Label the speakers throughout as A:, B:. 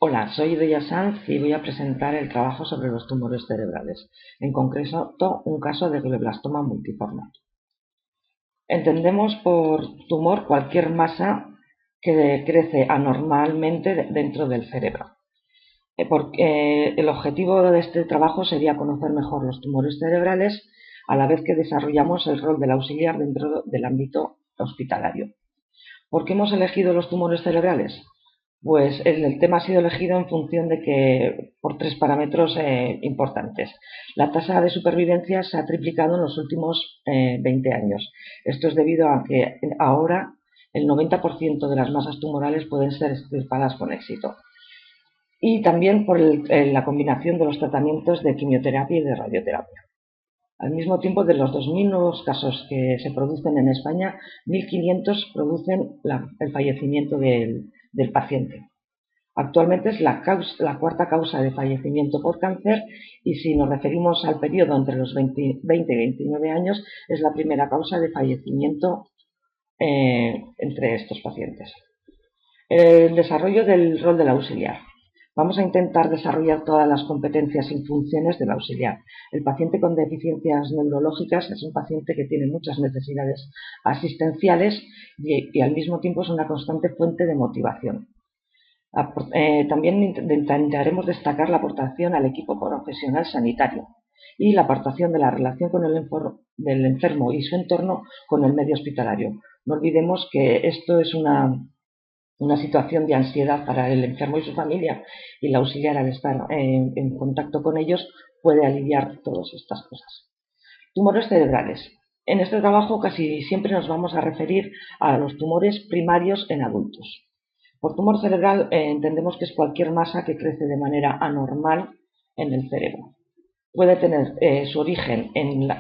A: Hola, soy Idoia Sanz y voy a presentar el trabajo sobre los tumores cerebrales, en concreto un caso de glioblastoma multiforme. Entendemos por tumor cualquier masa que crece anormalmente dentro del cerebro. El objetivo de este trabajo sería conocer mejor los tumores cerebrales a la vez que desarrollamos el rol del auxiliar dentro del ámbito hospitalario. ¿Por qué hemos elegido los tumores cerebrales? Pues el tema ha sido elegido en función de que por tres parámetros importantes. La tasa de supervivencia se ha triplicado en los últimos 20 años. Esto es debido a que ahora el 90% de las masas tumorales pueden ser extirpadas con éxito. Y también por la combinación de los tratamientos de quimioterapia y de radioterapia. Al mismo tiempo, de los 2.000 nuevos casos que se producen en España, 1.500 producen el fallecimiento del paciente. Actualmente es la cuarta causa de fallecimiento por cáncer y si nos referimos al periodo entre los 20 y 29 años, es la primera causa de fallecimiento entre estos pacientes. El desarrollo del rol del auxiliar. Vamos a intentar desarrollar todas las competencias y funciones del auxiliar. El paciente con deficiencias neurológicas es un paciente que tiene muchas necesidades asistenciales y al mismo tiempo es una constante fuente de motivación. También intentaremos destacar la aportación al equipo profesional sanitario y la aportación de la relación con del enfermo y su entorno con el medio hospitalario. No olvidemos que esto es una situación de ansiedad para el enfermo y su familia, y el auxiliar, al estar en contacto con ellos, puede aliviar todas estas cosas. Tumores cerebrales. En este trabajo casi siempre nos vamos a referir a los tumores primarios en adultos. Por tumor cerebral entendemos que es cualquier masa que crece de manera anormal en el cerebro. Puede tener su origen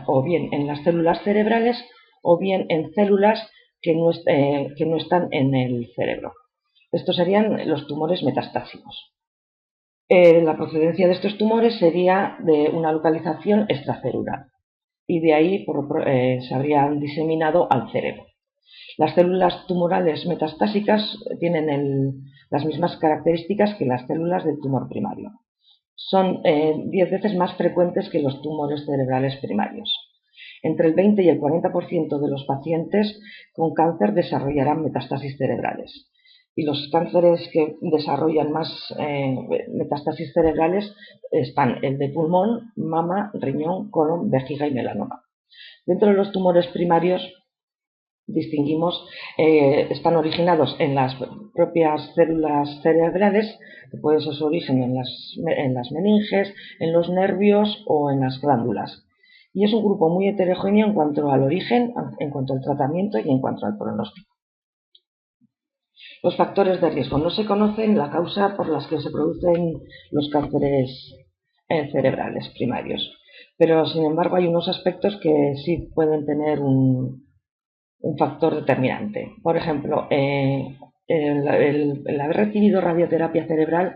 A: o bien en las células cerebrales o bien en células que no están en el cerebro. Estos serían los tumores metastásicos. La procedencia de estos tumores sería de una localización extracelular y de ahí se habrían diseminado al cerebro. Las células tumorales metastásicas tienen las mismas características que las células del tumor primario. Son 10 veces más frecuentes que los tumores cerebrales primarios. Entre el 20 y el 40% de los pacientes con cáncer desarrollarán metástasis cerebrales. Y los cánceres que desarrollan más metástasis cerebrales están el de pulmón, mama, riñón, colon, vejiga y melanoma. Dentro de los tumores primarios distinguimos, están originados en las propias células cerebrales, que puede ser su origen en las meninges, en los nervios o en las glándulas. Y es un grupo muy heterogéneo en cuanto al origen, en cuanto al tratamiento y en cuanto al pronóstico. Los factores de riesgo. No se conocen la causa por las que se producen los cánceres cerebrales primarios, pero sin embargo hay unos aspectos que sí pueden tener un factor determinante. Por ejemplo, el haber recibido radioterapia cerebral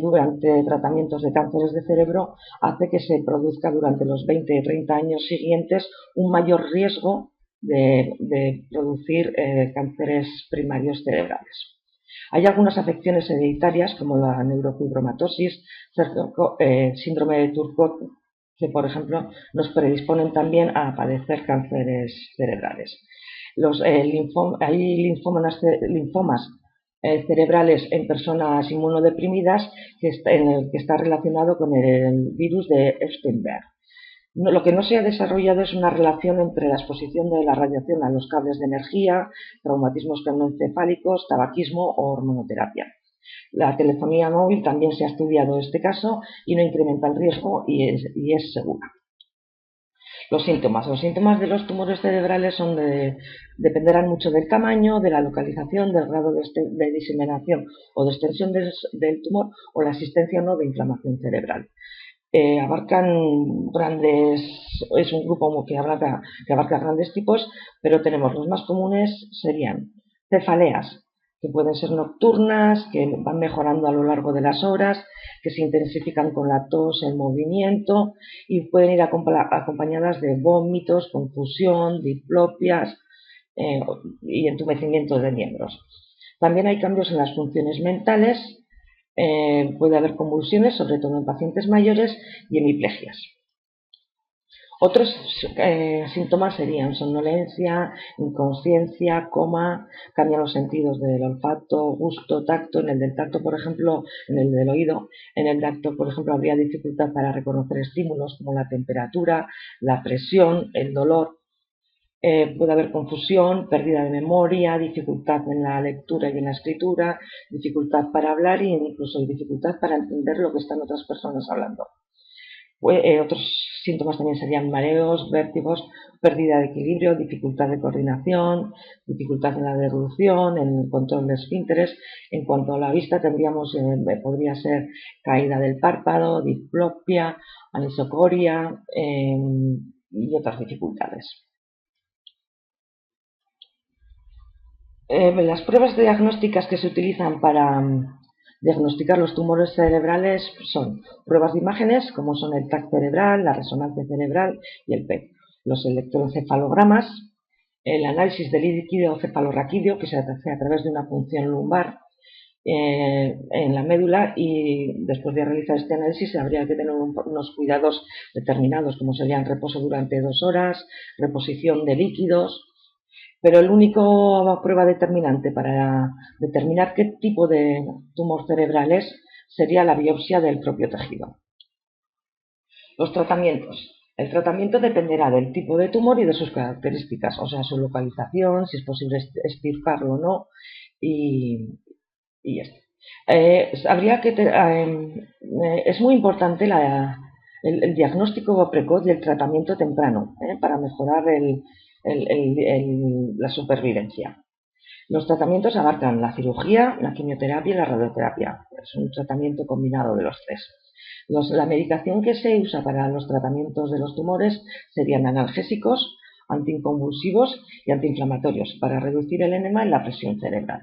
A: durante tratamientos de cánceres de cerebro hace que se produzca durante los 20 o 30 años siguientes un mayor riesgo de producir cánceres primarios cerebrales. Hay algunas afecciones hereditarias como la neurofibromatosis, síndrome de Turgot, que por ejemplo nos predisponen también a padecer cánceres cerebrales. Hay linfomas cerebrales en personas inmunodeprimidas que está relacionado con el virus de Epstein-Barr. Lo que no se ha desarrollado es una relación entre la exposición de la radiación a los cables de energía, traumatismos craneoencefálicos, tabaquismo o hormonoterapia. La telefonía móvil también se ha estudiado este caso y no incrementa el riesgo y es segura. Los síntomas de los tumores cerebrales dependerán mucho del tamaño, de la localización, del grado de diseminación o de extensión del tumor o la existencia o no de inflamación cerebral. Es un grupo que abarca grandes tipos, pero tenemos los más comunes serían cefaleas, que pueden ser nocturnas, que van mejorando a lo largo de las horas, que se intensifican con la tos, el movimiento y pueden ir acompañadas de vómitos, confusión, diplopias y entumecimiento de miembros. También hay cambios en las funciones mentales Puede haber convulsiones, sobre todo en pacientes mayores, y hemiplegias. Otros síntomas serían somnolencia, inconsciencia, coma, cambian los sentidos del olfato, gusto, tacto. En el del tacto, por ejemplo, en el del oído, en el tacto, por ejemplo, habría dificultad para reconocer estímulos como la temperatura, la presión, el dolor. Puede haber confusión, pérdida de memoria, dificultad en la lectura y en la escritura, dificultad para hablar e incluso dificultad para entender lo que están otras personas hablando. Otros síntomas también serían mareos, vértigos, pérdida de equilibrio, dificultad de coordinación, dificultad en la deglución, en el control de esfínteres. En cuanto a la vista, podría ser caída del párpado, diplopia, anisocoria y otras dificultades. Las pruebas diagnósticas que se utilizan para diagnosticar los tumores cerebrales son pruebas de imágenes, como son el TAC cerebral, la resonancia cerebral y el PET. Los electroencefalogramas, el análisis del líquido cefalorraquídeo, que se hace a través de una punción lumbar en la médula, y después de realizar este análisis habría que tener unos cuidados determinados, como serían reposo durante 2 horas, reposición de líquidos. Pero el único prueba determinante para determinar qué tipo de tumor cerebral es sería la biopsia del propio tejido. Los tratamientos. El tratamiento dependerá del tipo de tumor y de sus características, o sea, su localización, si es posible extirparlo o no, y esto. Es muy importante el diagnóstico precoz y el tratamiento temprano para mejorar la supervivencia. Los tratamientos abarcan la cirugía, la quimioterapia y la radioterapia. Es un tratamiento combinado de los tres. La medicación que se usa para los tratamientos de los tumores serían analgésicos, anticonvulsivos y antiinflamatorios para reducir el enema y la presión cerebral.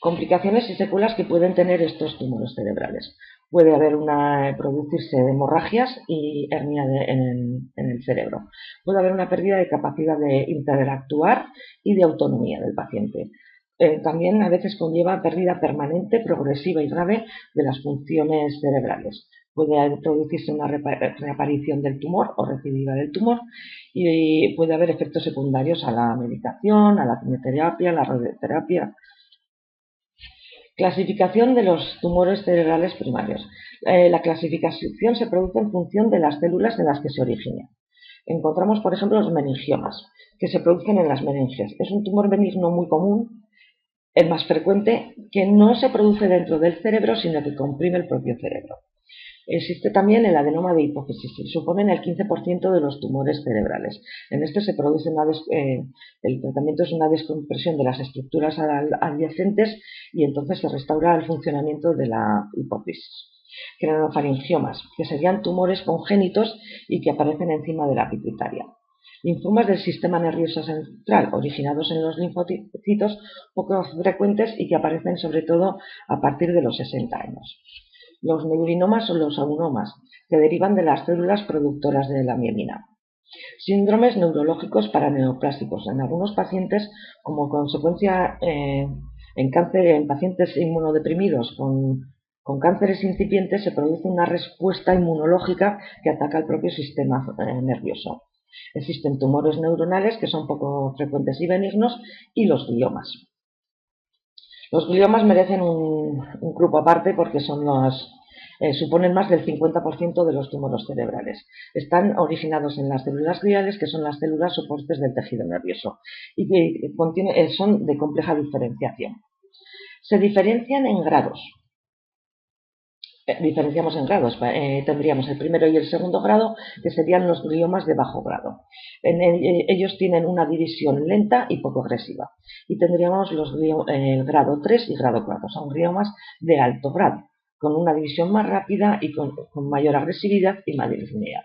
A: Complicaciones y secuelas que pueden tener estos tumores cerebrales. Puede producirse hemorragias y hernia en el cerebro. Puede haber una pérdida de capacidad de interactuar y de autonomía del paciente. También a veces conlleva pérdida permanente, progresiva y grave de las funciones cerebrales. Puede producirse una reaparición del tumor o recidiva del tumor, y puede haber efectos secundarios a la medicación, a la quimioterapia, a la radioterapia. Clasificación de los tumores cerebrales primarios. La clasificación se produce en función de las células de las que se originan. Encontramos, por ejemplo, los meningiomas, que se producen en las meninges. Es un tumor benigno muy común, el más frecuente, que no se produce dentro del cerebro, sino que comprime el propio cerebro. Existe también el adenoma de hipófisis, que suponen el 15% de los tumores cerebrales. En este se produce el tratamiento es una descompresión de las estructuras adyacentes, y entonces se restaura el funcionamiento de la hipófisis. Craniofaringiomas, que serían tumores congénitos y que aparecen encima de la pituitaria. Linfomas del sistema nervioso central, originados en los linfocitos, poco frecuentes y que aparecen sobre todo a partir de los 60 años. Los neurinomas o los aunomas, que derivan de las células productoras de la mielina. Síndromes neurológicos paraneoplásticos. En algunos pacientes, como consecuencia en pacientes inmunodeprimidos con cánceres incipientes, se produce una respuesta inmunológica que ataca el propio sistema nervioso. Existen tumores neuronales que son poco frecuentes y benignos, y los gliomas. Los gliomas merecen un grupo aparte porque suponen más del 50% de los tumores cerebrales. Están originados en las células gliales, que son las células soportes del tejido nervioso, y que son de compleja diferenciación. Se diferencian en grados. Diferenciamos en grados. Tendríamos el primero y el segundo grado, que serían los gliomas de bajo grado. Ellos tienen una división lenta y poco agresiva. Y tendríamos el grado 3 y grado 4, son gliomas de alto grado, con una división más rápida y con mayor agresividad y malignidad.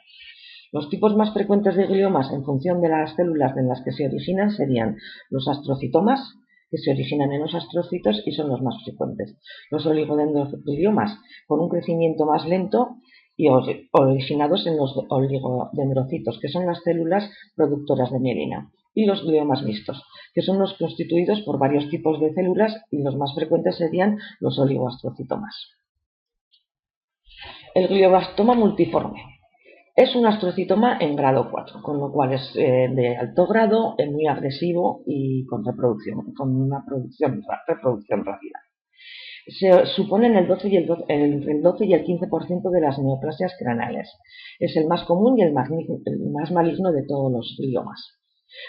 A: Los tipos más frecuentes de gliomas, en función de las células en las que se originan, serían los astrocitomas, que se originan en los astrocitos y son los más frecuentes. Los oligodendrogliomas, con un crecimiento más lento y originados en los oligodendrocitos, que son las células productoras de mielina. y los gliomas mixtos, que son los constituidos por varios tipos de células y los más frecuentes serían los oligoastrocitomas. El glioblastoma multiforme es un astrocitoma en grado 4, con lo cual es de alto grado, es muy agresivo y con una reproducción rápida. Se suponen entre el 12 y el 15% de las neoplasias craneales. Es el más común y el más maligno de todos los gliomas.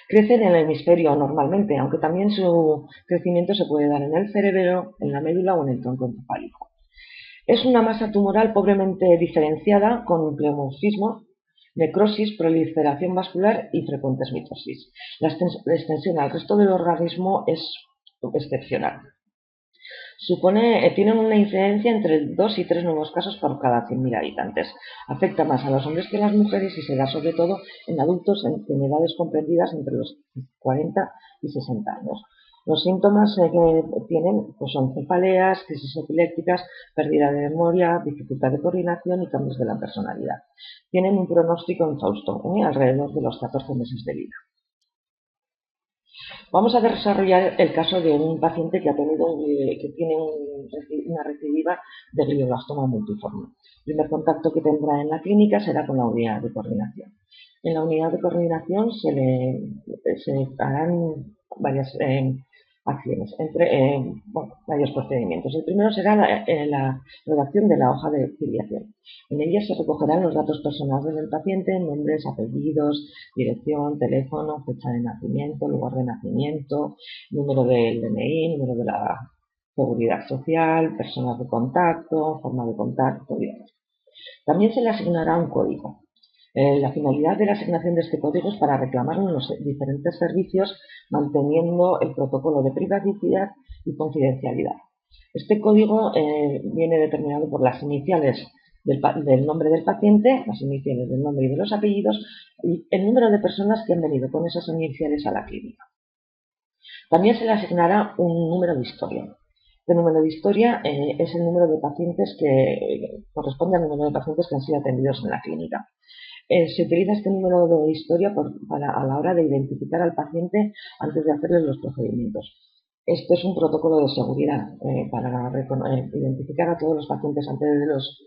A: Crece en el hemisferio normalmente, aunque también su crecimiento se puede dar en el cerebro, en la médula o en el tronco encefálico. Es una masa tumoral pobremente diferenciada con pleomorfismo, necrosis, proliferación vascular y frecuentes mitosis. La extensión al resto del organismo es excepcional. Tienen una incidencia entre 2 y 3 nuevos casos por cada 100.000 habitantes. Afecta más a los hombres que a las mujeres y se da sobre todo en adultos en edades comprendidas entre los 40 y 60 años. Los síntomas que tienen pues son cefaleas, crisis epilépticas, pérdida de memoria, dificultad de coordinación y cambios de la personalidad. Tienen un pronóstico infausto, alrededor de los 14 meses de vida. Vamos a desarrollar el caso de un paciente que tiene una recidiva de glioblastoma multiforme. El primer contacto que tendrá en la clínica será con la unidad de coordinación. En la unidad de coordinación se harán varias acciones, varios procedimientos. El primero será la redacción de la hoja de filiación. En ella se recogerán los datos personales del paciente, nombres, apellidos, dirección, teléfono, fecha de nacimiento, lugar de nacimiento, número del DNI, número de la seguridad social, personas de contacto, forma de contacto y demás. También se le asignará un código. La finalidad de la asignación de este código es para reclamarlo en los diferentes servicios manteniendo el protocolo de privacidad y confidencialidad. Este código viene determinado por las iniciales del nombre del paciente, las iniciales del nombre y de los apellidos y el número de personas que han venido con esas iniciales a la clínica. También se le asignará un número de historia. Este número de historia es el número de pacientes que corresponde al número de pacientes que han sido atendidos en la clínica. Se utiliza este número de historia a la hora de identificar al paciente antes de hacerle los procedimientos. Este es un protocolo de seguridad para identificar a todos los pacientes antes de los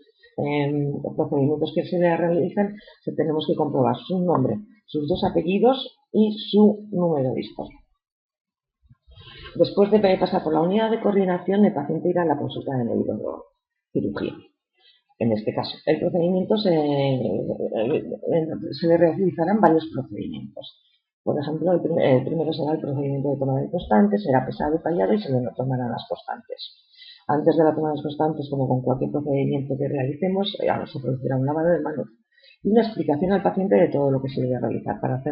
A: procedimientos que se le realizan. Tenemos que comprobar su nombre, sus 2 apellidos y su número de historia. Después de pasar por la unidad de coordinación, el paciente irá a la consulta de neurocirugía. En este caso, el procedimiento se le realizarán varios procedimientos. Por ejemplo, el primero será el procedimiento de toma de constantes, será pesado y tallado y se le tomarán las constantes. Antes de la toma de las constantes, como con cualquier procedimiento que realicemos, se producirá un lavado de manos y una explicación al paciente de todo lo que se debe realizar para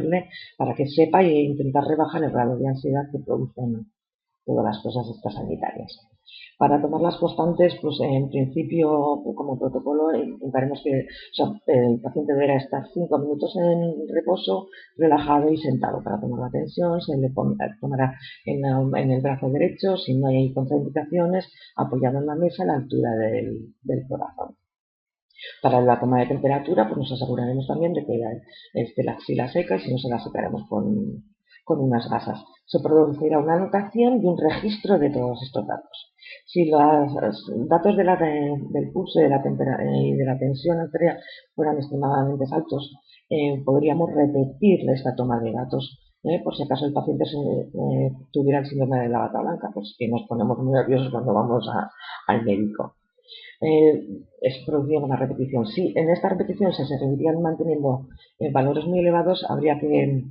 A: que sepa e intentar rebajar el grado de ansiedad que producen todas las cosas estas sanitarias. Para tomar las constantes, pues en principio, como protocolo, intentaremos que el paciente deberá estar 5 minutos en reposo, relajado y sentado para tomar la tensión. Se le tomará en el brazo derecho, si no hay contraindicaciones, apoyado en la mesa a la altura del corazón. Para la toma de temperatura, pues nos aseguraremos también de que esté la axila seca y si no se la secaremos con unas gasas. Se producirá una anotación y un registro de todos estos datos. Si los datos del pulso y de la tensión arterial fueran extremadamente altos, podríamos repetir esta toma de datos por si acaso el paciente tuviera el síndrome de la bata blanca, pues que nos ponemos muy nerviosos cuando vamos al médico. Es producida una repetición. Si en esta repetición se seguirían manteniendo valores muy elevados, habría que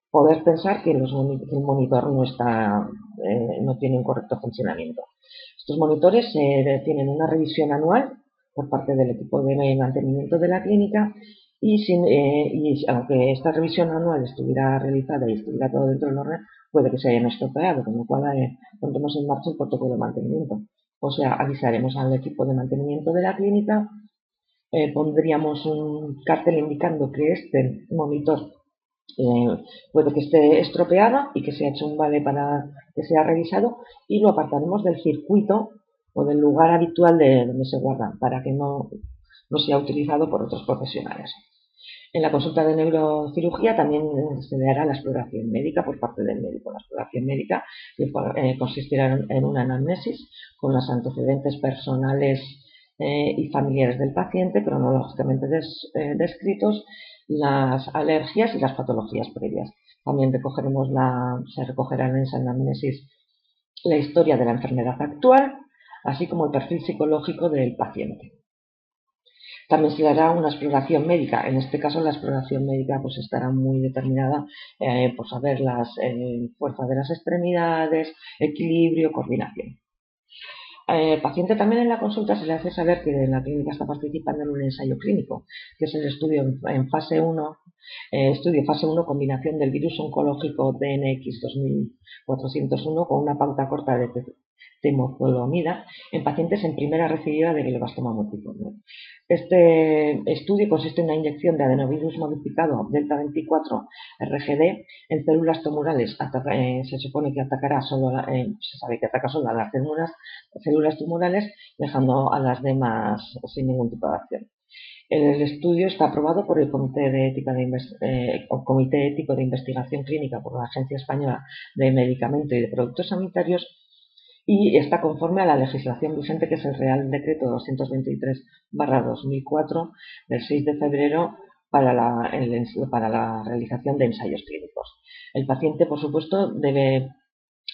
A: poder pensar que el monitor no tiene un correcto funcionamiento. Estos monitores tienen una revisión anual por parte del equipo de mantenimiento de la clínica y aunque esta revisión anual estuviera realizada y estuviera todo dentro del orden, puede que se hayan estropeado, con lo cual pondremos en marcha el protocolo de mantenimiento. O sea, avisaremos al equipo de mantenimiento de la clínica, pondríamos un cartel indicando que este monitor puede que esté estropeado y que se ha hecho un vale para que sea revisado y lo apartaremos del circuito o del lugar habitual donde se guarda para que no sea utilizado por otros profesionales. En la consulta de neurocirugía también se le hará la exploración médica por parte del médico. La exploración médica consistirá en una anamnesis con los antecedentes personales y familiares del paciente, cronológicamente descritos, las alergias y las patologías previas. También se recogerá en esa anamnesis la historia de la enfermedad actual, así como el perfil psicológico del paciente. También se le hará una exploración médica. En este caso, la exploración médica pues estará muy determinada por saber las fuerzas de las extremidades, equilibrio, coordinación. El paciente también en la consulta se le hace saber que en la clínica está participando en un ensayo clínico, que es el estudio en fase 1, estudio fase 1, combinación del virus oncológico DNX 2401 con una pauta corta de temozolomida en pacientes en primera recidida de glioblastoma multiforme. Este estudio consiste en una inyección de adenovirus modificado delta 24 RGD en células tumorales. Se supone que atacará se sabe que ataca solo a las células tumorales, dejando a las demás sin ningún tipo de acción. El estudio está aprobado por el Comité Ético de Investigación Clínica por la Agencia Española de Medicamento y de Productos Sanitarios y está conforme a la legislación vigente, que es el Real Decreto 223/2004 del 6 de febrero para la realización de ensayos clínicos. El paciente, por supuesto, debe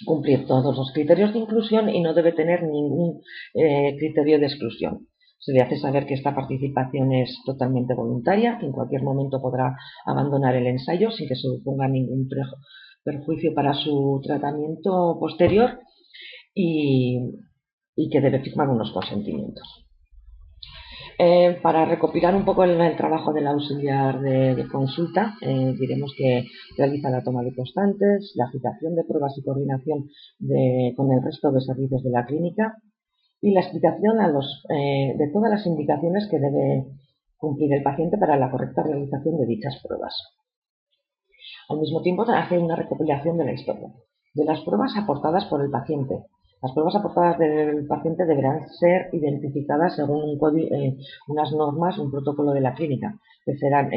A: cumplir todos los criterios de inclusión y no debe tener ningún criterio de exclusión. Se le hace saber que esta participación es totalmente voluntaria, que en cualquier momento podrá abandonar el ensayo sin que se suponga ningún perjuicio para su tratamiento posterior y que debe firmar unos consentimientos. Para recopilar un poco el trabajo del auxiliar de consulta, diremos que realiza la toma de constantes, la citación de pruebas y coordinación con el resto de servicios de la clínica y la explicación de todas las indicaciones que debe cumplir el paciente para la correcta realización de dichas pruebas. Al mismo tiempo, hace una recopilación de la historia de las pruebas aportadas por el paciente. Las pruebas aportadas del paciente deberán ser identificadas según unas normas, un protocolo de la clínica, que serán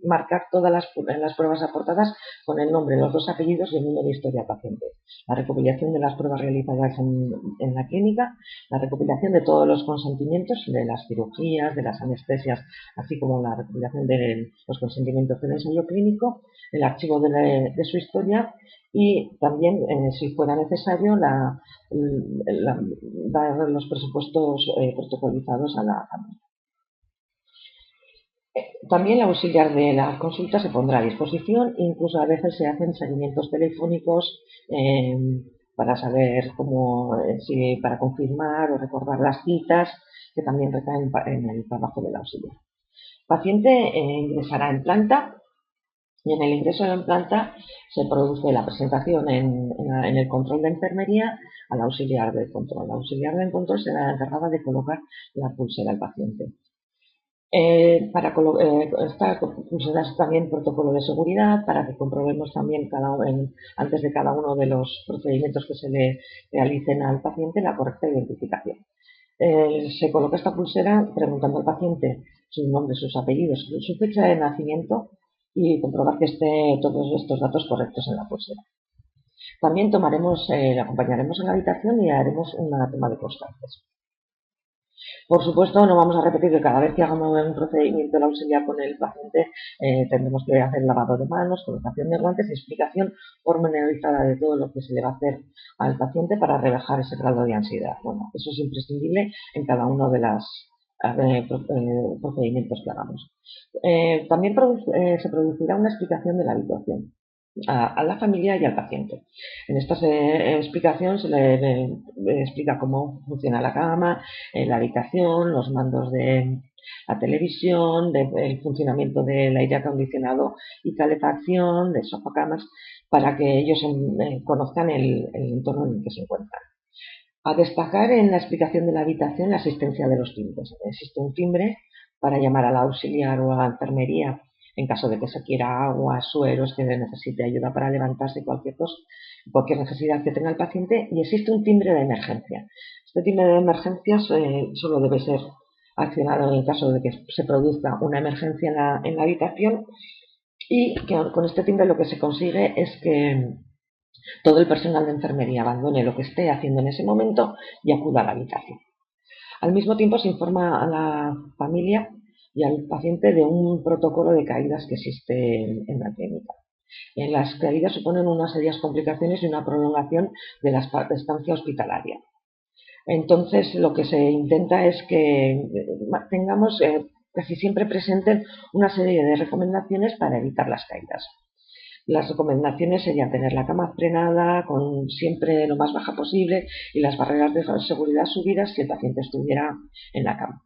A: marcar todas las pruebas aportadas con el nombre, los dos apellidos y el número de historia paciente. La recopilación de las pruebas realizadas en la clínica, la recopilación de todos los consentimientos de las cirugías, de las anestesias, así como la recopilación de los consentimientos del ensayo clínico, el archivo de su historia y también, si fuera necesario, dar los presupuestos protocolizados a la familia. También el auxiliar de la consulta se pondrá a disposición, incluso a veces se hacen seguimientos telefónicos para saber para confirmar o recordar las citas, que también recaen en el trabajo del auxiliar. El paciente ingresará en planta y en el ingreso en planta se produce la presentación en el control de enfermería al auxiliar de control. El auxiliar de control será el encargado de colocar la pulsera al paciente. Esta pulsera es también protocolo de seguridad para que comprobemos también antes de cada uno de los procedimientos que se le realicen al paciente la correcta identificación. Se coloca esta pulsera preguntando al paciente su nombre, sus apellidos, su fecha de nacimiento y comprobar que esté todos estos datos correctos en la pulsera. También le acompañaremos en la habitación y haremos una toma de constantes. Por supuesto, no vamos a repetir que cada vez que hagamos un procedimiento de auxiliar con el paciente tendremos que hacer lavado de manos, colocación de guantes y explicación pormenorizada de todo lo que se le va a hacer al paciente para rebajar ese grado de ansiedad. Bueno, eso es imprescindible en cada uno de los procedimientos que hagamos. También se producirá una explicación de la habitación a la familia y al paciente. En esta explicación se le explica cómo funciona la cama, la habitación, los mandos de la televisión, el funcionamiento del aire acondicionado y calefacción, de sofocamas, para que ellos conozcan el entorno en el que se encuentran. A destacar en la explicación de la habitación la asistencia de los timbres. Existe un timbre para llamar al auxiliar o a la enfermería en caso de que se quiera agua, sueros, que necesite ayuda para levantarse, cualquier necesidad que tenga el paciente, y existe un timbre de emergencia. Este timbre de emergencia solo debe ser accionado en el caso de que se produzca una emergencia en la habitación, y que con este timbre lo que se consigue es que todo el personal de enfermería abandone lo que esté haciendo en ese momento y acuda a la habitación. Al mismo tiempo se informa a la familia y al paciente de un protocolo de caídas que existe en la clínica. Las caídas suponen unas serias complicaciones y una prolongación de la estancia hospitalaria. Entonces, lo que se intenta es que tengamos casi siempre presentes una serie de recomendaciones para evitar las caídas. Las recomendaciones serían tener la cama frenada con siempre lo más baja posible y las barreras de seguridad subidas si el paciente estuviera en la cama.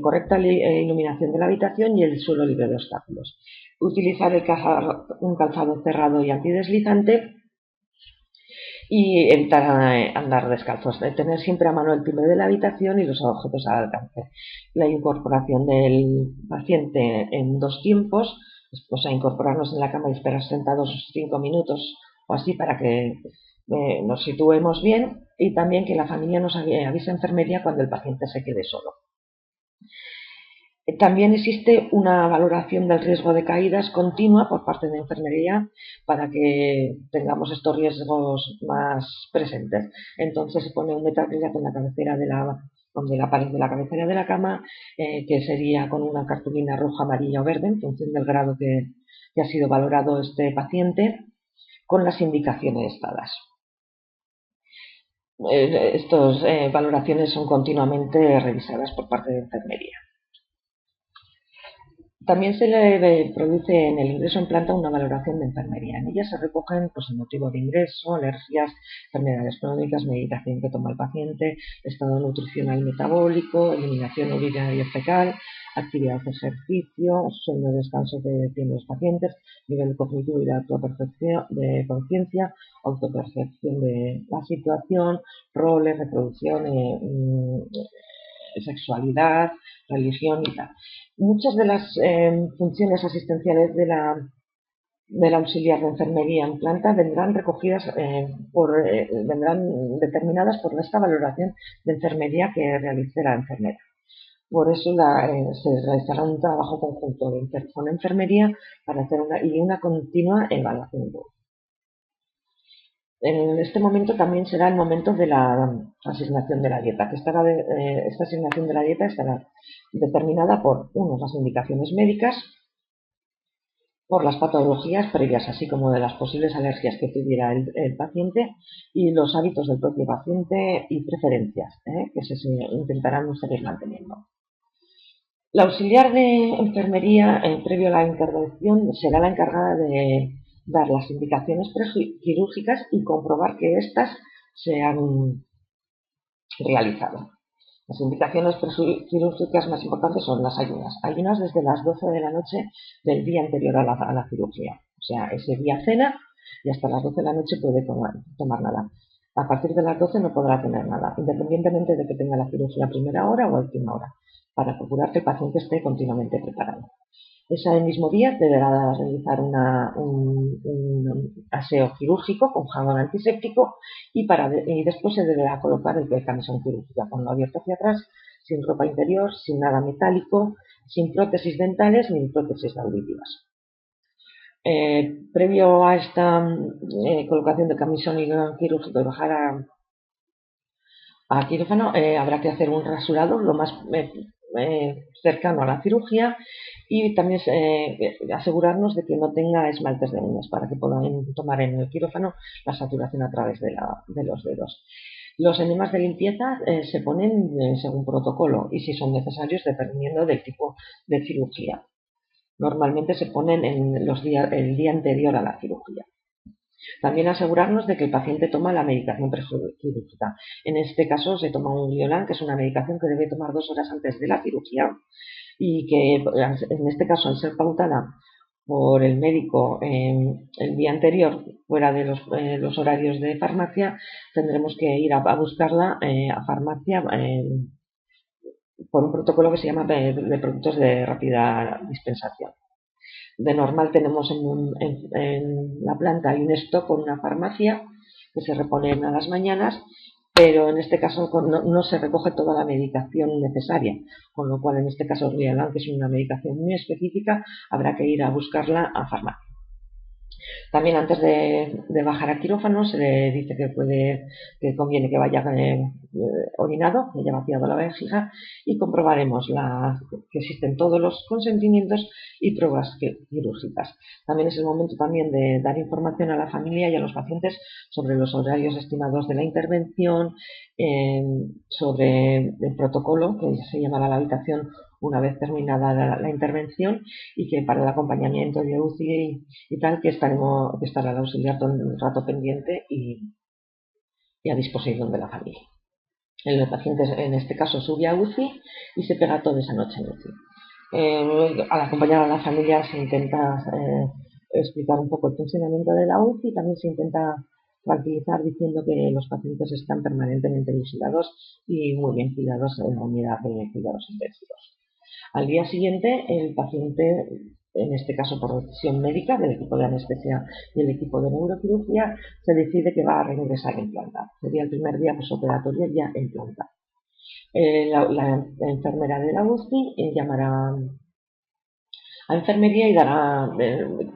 A: Correcta iluminación de la habitación y el suelo libre de obstáculos. Utilizar un calzado cerrado y antideslizante y evitar andar descalzos. Tener siempre a mano el timbre de la habitación y los objetos al alcance. La incorporación del paciente en 2 tiempos, pues a incorporarnos en la cama y esperar sentados 5 minutos o así para que nos situemos bien, y también que la familia nos avise a enfermería cuando el paciente se quede solo. También existe una valoración del riesgo de caídas continua por parte de enfermería para que tengamos estos riesgos más presentes. Entonces se pone un metacrilato en la cabecera de la pared de la cabecera de la cama, que sería con una cartulina roja, amarilla o verde en función del grado que ha sido valorado este paciente, con las indicaciones dadas. Estas valoraciones son continuamente revisadas por parte de enfermería. También se le produce en el ingreso en planta una valoración de enfermería. En ella se recogen el motivo de ingreso, alergias, enfermedades crónicas, medicación que toma el paciente, estado nutricional y metabólico, eliminación urinaria y fecal, actividad de ejercicio, sueño, descanso que tienen los pacientes, nivel cognitivo y de autopercepción, de conciencia, autopercepción de la situación, roles, reproducción, sexualidad, religión y tal. Muchas de las funciones asistenciales del auxiliar de enfermería en planta vendrán recogidas, vendrán determinadas por esta valoración de enfermería que realice la enfermera. Por eso se realizará un trabajo conjunto con enfermería para hacer una continua evaluación. En este momento también será el momento de la asignación de la dieta, que esta asignación de la dieta estará determinada por las indicaciones médicas, por las patologías previas, así como de las posibles alergias que tuviera el paciente, y los hábitos del propio paciente y preferencias, que se intentarán seguir manteniendo. La auxiliar de enfermería, previo a la intervención, será la encargada de dar las indicaciones quirúrgicas y comprobar que éstas se han realizado. Las indicaciones quirúrgicas más importantes son las ayunas desde las 12 de la noche del día anterior a la cirugía. O sea, ese día cena y hasta las 12 de la noche puede tomar nada. A partir de las 12 no podrá tener nada, independientemente de que tenga la cirugía a primera hora o a última hora, para procurar que el paciente esté continuamente preparado. Ese mismo día deberá realizar un aseo quirúrgico con jabón antiséptico y después se deberá colocar el camisón quirúrgico con lo abierto hacia atrás, sin ropa interior, sin nada metálico, sin prótesis dentales ni prótesis auditivas. Previo a esta colocación de camisón quirúrgico y bajar a quirófano, habrá que hacer un rasurado lo más cercano a la cirugía, y también asegurarnos de que no tenga esmaltes de uñas para que puedan tomar en el quirófano la saturación a través de los dedos. Los enemas de limpieza se ponen según protocolo y si son necesarios dependiendo del tipo de cirugía. Normalmente se ponen el día anterior a la cirugía. También asegurarnos de que el paciente toma la medicación prequirúrgica. En este caso se toma un Liolan, que es una medicación que debe tomar 2 horas antes de la cirugía, y que en este caso, al ser pautada por el médico el día anterior fuera de los horarios de farmacia, tendremos que ir a buscarla a farmacia por un protocolo que se llama de productos de rápida dispensación. De normal tenemos en la planta hay un stock con una farmacia que se reponen a las mañanas, pero en este caso no se recoge toda la medicación necesaria, con lo cual en este caso Rialan, que es una medicación muy específica, habrá que ir a buscarla a farmacia. También antes de bajar a quirófano se le dice que conviene que vaya orinado, que haya vaciado la vejiga, y comprobaremos que existen todos los consentimientos y pruebas quirúrgicas. También es el momento también de dar información a la familia y a los pacientes sobre los horarios estimados de la intervención, sobre el protocolo que se llamará la habitación una vez terminada la intervención, y que para el acompañamiento de UCI y tal, que estará el auxiliar todo el rato pendiente y a disposición de la familia. El paciente en este caso sube a UCI y se pega toda esa noche en UCI. Al acompañar a la familia se intenta explicar un poco el funcionamiento de la UCI, y también se intenta tranquilizar diciendo que los pacientes están permanentemente vigilados y muy bien cuidados en la unidad de cuidados intensivos. Al día siguiente, el paciente, en este caso por decisión médica del equipo de anestesia y el equipo de neurocirugía, se decide que va a regresar en planta. Sería el primer día posoperatorio ya en planta. La enfermera de la UCI llamará a enfermería y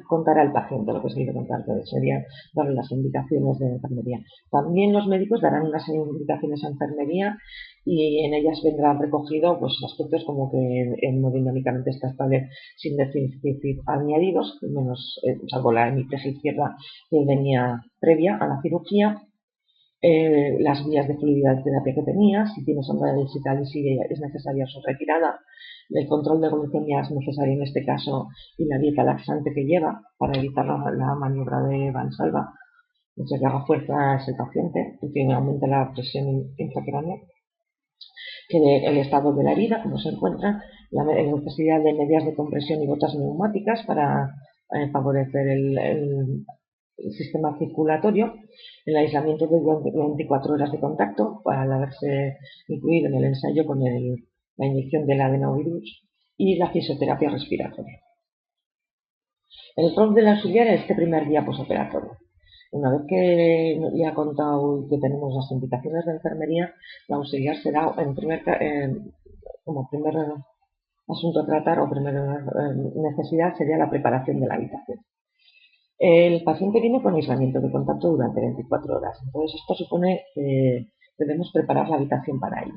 A: contará al paciente lo que se quiere contar, que sería darle las indicaciones de enfermería. También los médicos darán unas indicaciones a enfermería y en ellas vendrán recogidos pues, aspectos como que hemodinámicamente está estable sin déficit añadidos, menos, salvo la hemiplegia izquierda que venía previa a la cirugía. Las vías de fluidez de terapia que tenía, si tiene sonda de digital y si es necesaria su retirada, el control de glucemia es necesario en este caso y la dieta laxante que lleva para evitar la maniobra de Valsalva, que haga fuerza a ese paciente y que aumente la presión intracránea, que el estado de la herida, cómo se encuentra, la necesidad de medias de compresión y botas neumáticas para favorecer el sistema circulatorio, el aislamiento de 24 horas de contacto al haberse incluido en el ensayo con la inyección del adenovirus y la fisioterapia respiratoria. El rol del auxiliar es este primer día posoperatorio. Una vez que le ha contado que tenemos las indicaciones de enfermería, la auxiliar será como primer asunto a tratar o primera necesidad sería la preparación de la habitación. El paciente viene con aislamiento de contacto durante 24 horas, entonces esto supone que debemos preparar la habitación para ello.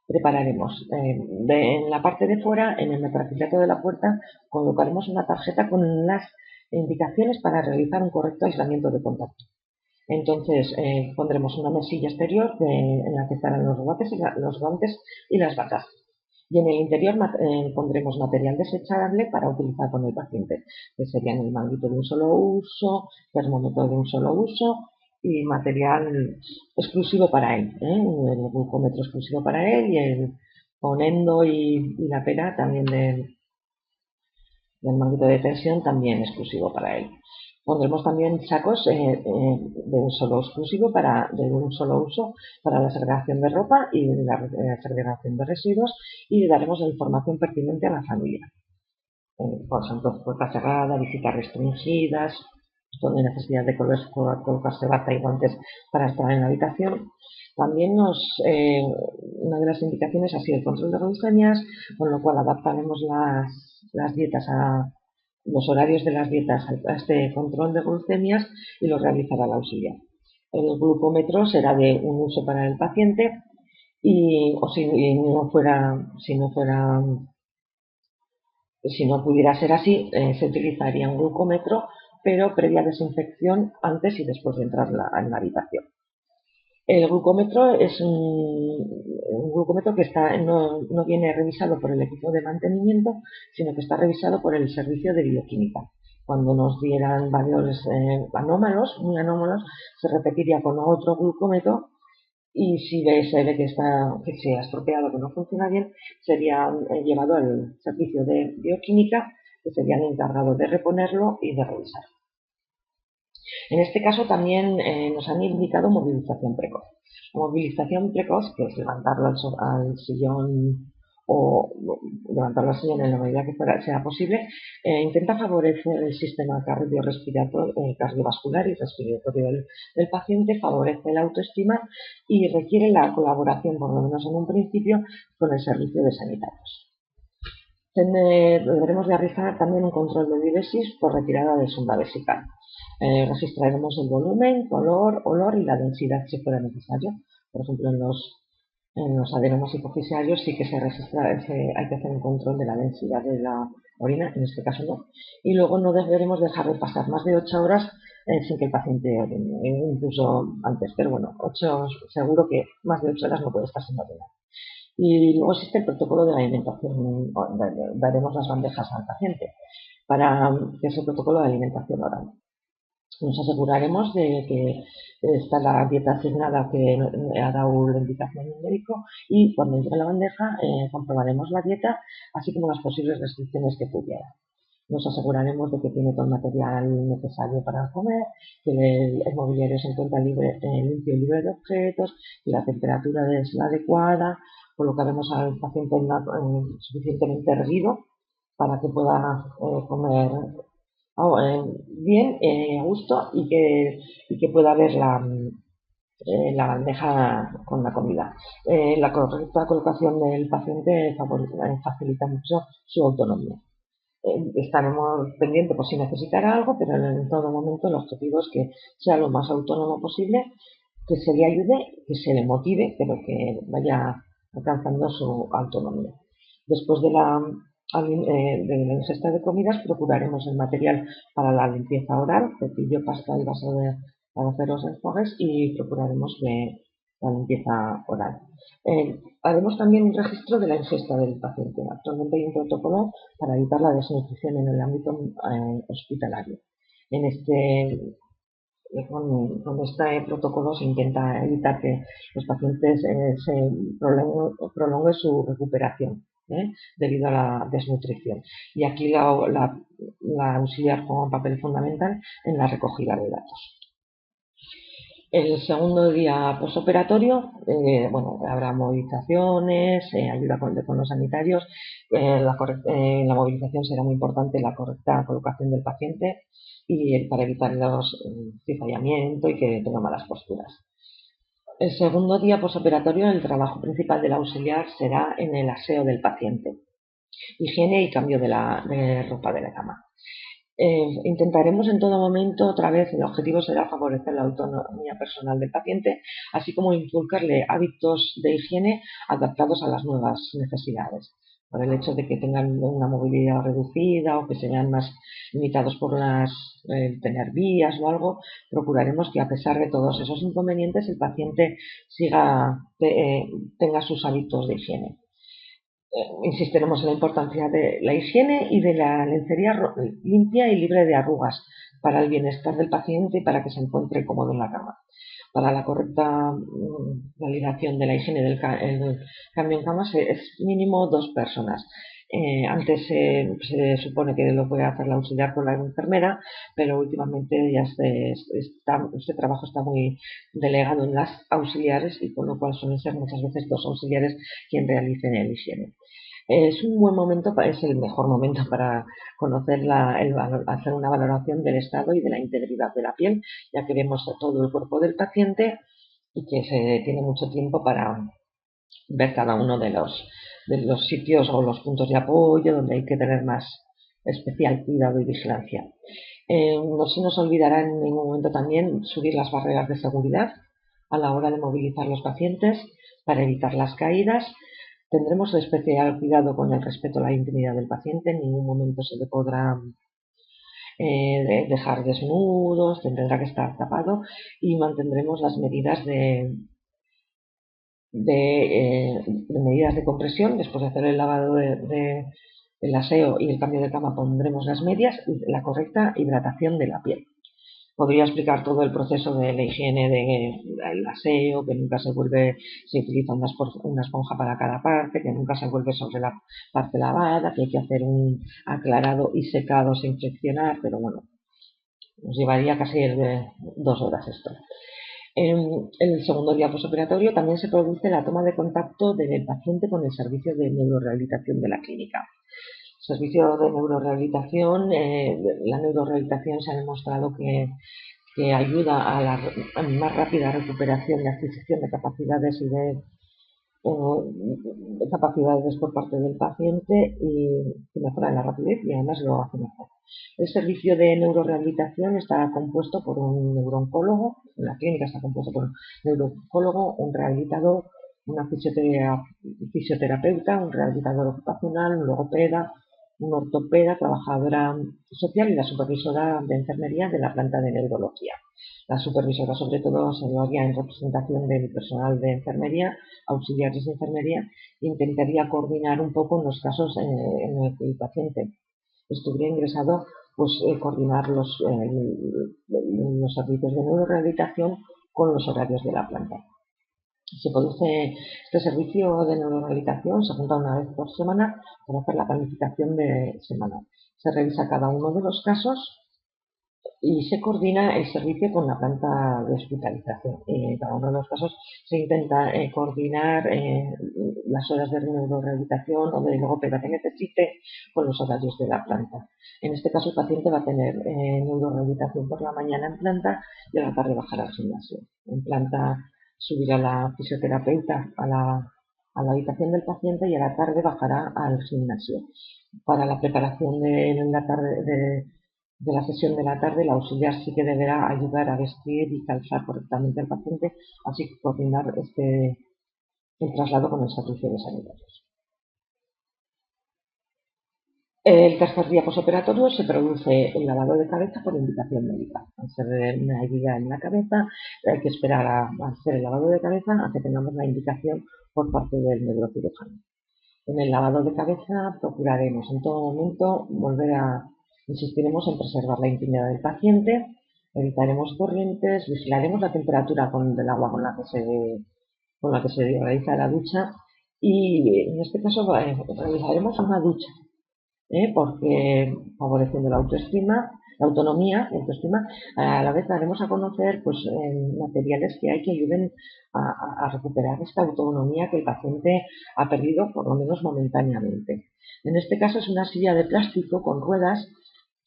A: Prepararemos en la parte de fuera, en el metacrilato de la puerta, colocaremos una tarjeta con las indicaciones para realizar un correcto aislamiento de contacto. Entonces pondremos una mesilla exterior en la que estarán los guantes y las batas. Y en el interior pondremos material desechable para utilizar con el paciente, que serían el manguito de un solo uso, termómetro de un solo uso y material exclusivo para él, el glucómetro exclusivo para él y el ponendo y la pera también del manguito de tensión también exclusivo para él. Pondremos también sacos de un solo uso para la segregación de ropa y la segregación de residuos, y daremos la información pertinente a la familia. Por ejemplo, puerta cerrada, visitas restringidas, donde necesidad de colocarse bata y guantes para estar en la habitación. También una de las indicaciones ha sido el control de glucemias, con lo cual adaptaremos las dietas los horarios de las dietas a este control de glucemias y lo realizará el auxiliar. El glucómetro será de un uso para el paciente si no pudiera ser así, se utilizaría un glucómetro, pero previa desinfección antes y después de entrar en la habitación. El glucómetro es un glucómetro que no viene revisado por el equipo de mantenimiento, sino que está revisado por el servicio de bioquímica. Cuando nos dieran valores muy anómalos, se repetiría con otro glucómetro y si se ve que se ha estropeado, que no funciona bien, sería llevado al servicio de bioquímica, que serían encargados de reponerlo y de revisar. En este caso también nos han indicado movilización precoz. La movilización precoz, que es levantarlo al sillón o levantar la silla en la medida que sea posible, intenta favorecer el sistema cardiovascular y respiratorio del paciente, favorece la autoestima y requiere la colaboración, por lo menos en un principio, con el servicio de sanitarios. Deberemos realizar también un control de diuresis por retirada de sonda vesical. Registraremos el volumen, color, olor y la densidad si fuera necesario. Por ejemplo, en los adenomas hipofisiarios sí que se registra, hay que hacer un control de la densidad de la orina, en este caso no. Y luego no deberemos dejar de pasar más de 8 horas sin que el paciente orine, incluso antes, pero bueno, seguro que más de 8 horas no puede estar sin orinar. Y luego existe el protocolo de la alimentación, daremos las bandejas al paciente, que es el protocolo de alimentación oral. Nos aseguraremos de que está la dieta asignada que ha dado la indicación del médico y cuando llegue la bandeja comprobaremos la dieta, así como las posibles restricciones que pudiera. Nos aseguraremos de que tiene todo el material necesario para comer, que el mobiliario se encuentra limpio y libre de objetos, que la temperatura es la adecuada. Colocaremos al paciente suficientemente erguido para que pueda comer bien, a gusto y que pueda ver la bandeja con la comida. La correcta colocación del paciente facilita mucho su autonomía. Estaremos pendientes por si necesitara algo, pero en todo momento el objetivo es que sea lo más autónomo posible, que se le ayude, que se le motive, pero que vaya alcanzando su autonomía. Después de la ingesta de comidas, procuraremos el material para la limpieza oral, cepillo, pasta y vaso para hacer los enjuagues, y procuraremos la limpieza oral. Haremos también un registro de la ingesta del paciente. Actualmente hay un protocolo para evitar la desnutrición en el ámbito hospitalario. Con este protocolo se intenta evitar que los pacientes se prolongue su recuperación debido a la desnutrición. Y aquí la auxiliar juega un papel fundamental en la recogida de datos. El segundo día posoperatorio, habrá movilizaciones, ayuda con los sanitarios. La movilización será muy importante, la correcta colocación del paciente y para evitar el cizallamiento y que tenga malas posturas. El segundo día posoperatorio, el trabajo principal del auxiliar será en el aseo del paciente, higiene y cambio de ropa de la cama. Intentaremos en todo momento, otra vez, el objetivo será favorecer la autonomía personal del paciente, así como inculcarle hábitos de higiene adaptados a las nuevas necesidades. Por el hecho de que tengan una movilidad reducida o que sean más limitados por tener vías o algo, procuraremos que a pesar de todos esos inconvenientes el paciente tenga sus hábitos de higiene. Insistiremos en la importancia de la higiene y de la lencería limpia y libre de arrugas para el bienestar del paciente y para que se encuentre cómodo en la cama. Para la correcta validación de la higiene del cambio en cama es mínimo 2 personas. Antes se supone que lo puede hacer la auxiliar con la enfermera, pero últimamente ya este trabajo está muy delegado en las auxiliares y con lo cual suelen ser muchas veces 2 auxiliares quien realicen el higiene. Es un buen momento, es el mejor momento para conocer hacer una valoración del estado y de la integridad de la piel, ya que vemos todo el cuerpo del paciente y que se tiene mucho tiempo para ver cada uno de los sitios o los puntos de apoyo donde hay que tener más especial cuidado y vigilancia. No se nos olvidará en ningún momento también subir las barreras de seguridad a la hora de movilizar los pacientes para evitar las caídas. Tendremos especial cuidado con el respeto a la intimidad del paciente, en ningún momento se le podrá dejar desnudos, tendrá que estar tapado y mantendremos las medidas medidas de compresión. Después de hacer el lavado el aseo y el cambio de cama pondremos las medias y la correcta hidratación de la piel. Podría explicar todo el proceso de la higiene del aseo, que nunca se utiliza una esponja para cada parte, que nunca se vuelve sobre la parte lavada, que hay que hacer un aclarado y secado sin friccionar, pero bueno, nos llevaría casi 2 horas esto. En el segundo día posoperatorio también se produce la toma de contacto del paciente con el servicio de neurorehabilitación de la clínica. Servicio de neurorehabilitación, la neurorehabilitación se ha demostrado que ayuda a la más rápida recuperación y adquisición de capacidades y de capacidades por parte del paciente y mejora la rapidez y además lo hace mejor. El servicio de neurorehabilitación está compuesto por un neurooncólogo, en la clínica está compuesto por un neurooncólogo, un rehabilitador, una fisioterapeuta, un rehabilitador ocupacional, un logopeda, una ortopeda, trabajadora social y la supervisora de enfermería de la planta de neurología. La supervisora, sobre todo, se lo haría en representación del personal de enfermería, auxiliares de enfermería, e intentaría coordinar un poco en los casos en los que el paciente estuviera ingresado, pues coordinar los servicios de neurorehabilitación con los horarios de la planta. Se produce este servicio de neurorehabilitación, se junta una vez por semana para hacer la planificación de semana. Se revisa cada uno de los casos y se coordina el servicio con la planta de hospitalización. En cada uno de los casos se intenta coordinar las horas de neurorehabilitación o de logopeda que necesite con los horarios de la planta. En este caso el paciente va a tener neurorehabilitación por la mañana en planta y a la tarde bajará al gimnasio. En planta subirá la fisioterapeuta a la habitación del paciente y a la tarde bajará al gimnasio. Para la preparación de la tarde de la sesión de la tarde, el auxiliar sí que deberá ayudar a vestir y calzar correctamente al paciente, así que coordinar el traslado con el servicio de sanitarios. El tercer día posoperatorio se produce el lavado de cabeza por indicación médica. Al ser una herida en la cabeza, hay que esperar a hacer el lavado de cabeza a que tengamos la indicación por parte del neurocirujano. En el lavado de cabeza procuraremos en todo momento insistiremos en preservar la intimidad del paciente, evitaremos corrientes, vigilaremos la temperatura del agua con la que se realiza la ducha y en este caso realizaremos una ducha, porque favoreciendo la autoestima, la autonomía, la autoestima, a la vez daremos a conocer pues, materiales que hay que ayuden a recuperar esta autonomía que el paciente ha perdido, por lo menos momentáneamente. En este caso es una silla de plástico con ruedas